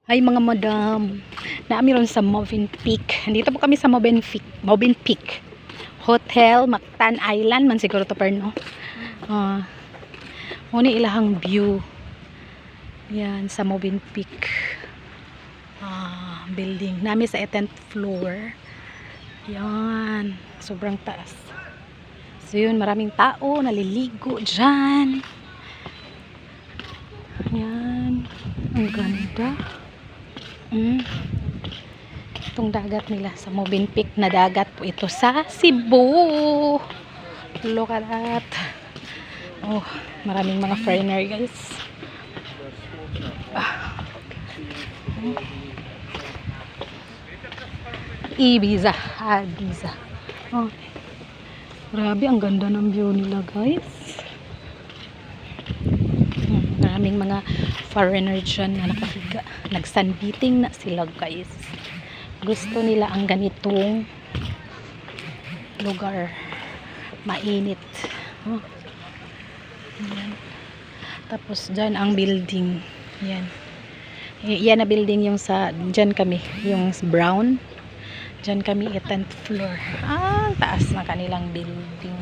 Ay mga madam, naamiron sa Movin Peak. Dito po kami sa Movin Peak Hotel, Mactan Island man siguro to perno. Muna ilahang view. Yan sa Movin Peak. Building. Nami sa 10th floor. Yan, sobrang taas. So yun, maraming tao naliligo dyan. Yan, ang ganda. Itong dagat nila sa Movin Peak na dagat po ito sa Cebu. Look at that. Oh, maraming mga foreigner guys. Ibiza. Ibiza. Oh. Grabe, ang ganda ng view nila guys. Maraming mga foreigner dyan na nakahiga. Nag-sunbathing na sila guys. Gusto nila ang ganitong lugar. Mainit. Yan. Tapos dyan ang building. Yan. Yan na building yung sa, dyan kami. Yung brown. Dyan kami 10th floor. Taas na kanilang building.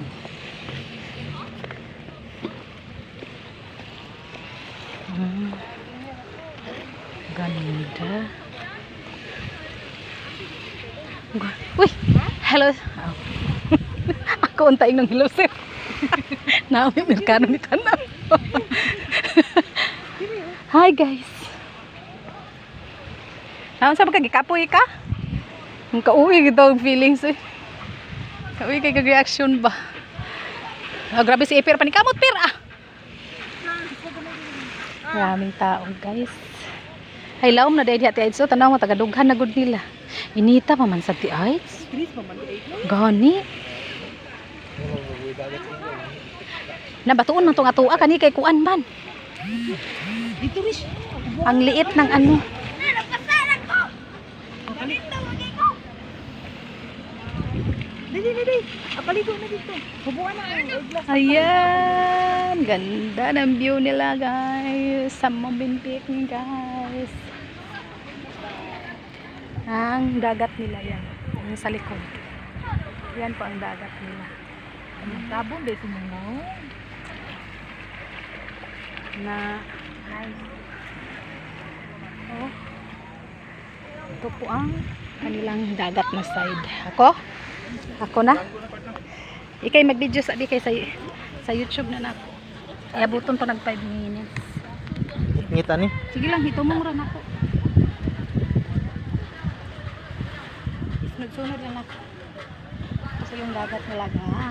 Ganda. Uy! Hello! Ako untaing ng hello sir. Naami, merkano ni Tanang. Hi guys! Naon sa magkagikapoy ka? Ang kauwi ito ang feelings eh. Kauwi kay kag-reaction ba? Grabe si Ipir, panikamot Pir Maraming tao guys. Hay laom na dahil hati ay so tanaw mo tagadughan na gud nila. Inita pa man sa ti ay. Gani. Nabatuon man tong atua kani kay kuan man. Dito ris. Ang liit ng ano. Dili. Apaligo na dito. Hubuan na. Ayan, ganda ng view nila guys. Sa Movin Peak guys. Ang dagat nila yan. Yung sa likod. Yan po ang dagat nila. Tabon din sa mga na nice. Oh. Ito po ang kanilang dagat na side. Ako na. Ikay mag-video sa di kay sa YouTube na nako. Iabuton to nag 5 minutes. Ngita ni. Sige lang, hitumong ra nako. Nagsunod lang ako. Kasi yung dagat nila guys.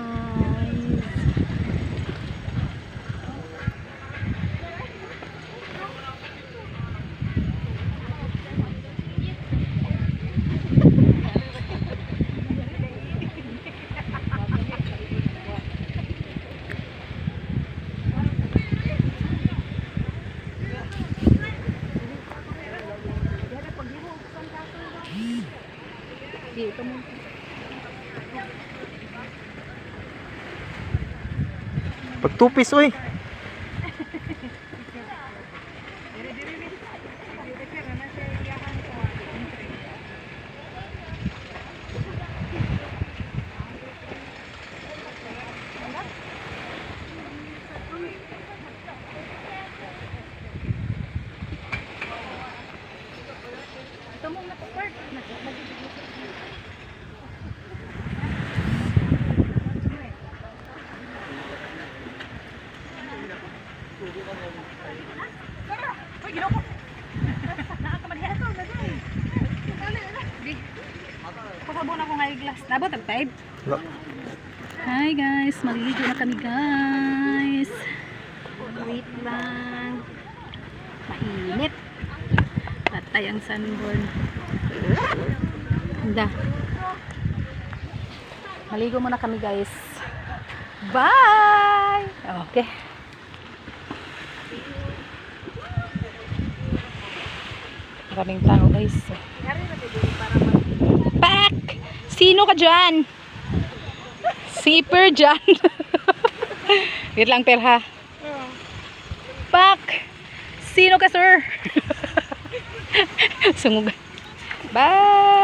Dito mo. Pagtupis oy. Ito mo na po, Bert. Pasabon ako nga glass. Nabot ang tide. Hi guys, maliligo na kami guys. Wait lang. Mainit. Patay ang sunburn. Ganda. Maligo muna kami guys. Bye! Okay. Maraming tao guys. Pak! Sino ka dyan? Zipper dyan. Wait lang per ha. Pak! Sino ka sir? Sungugan. Bye!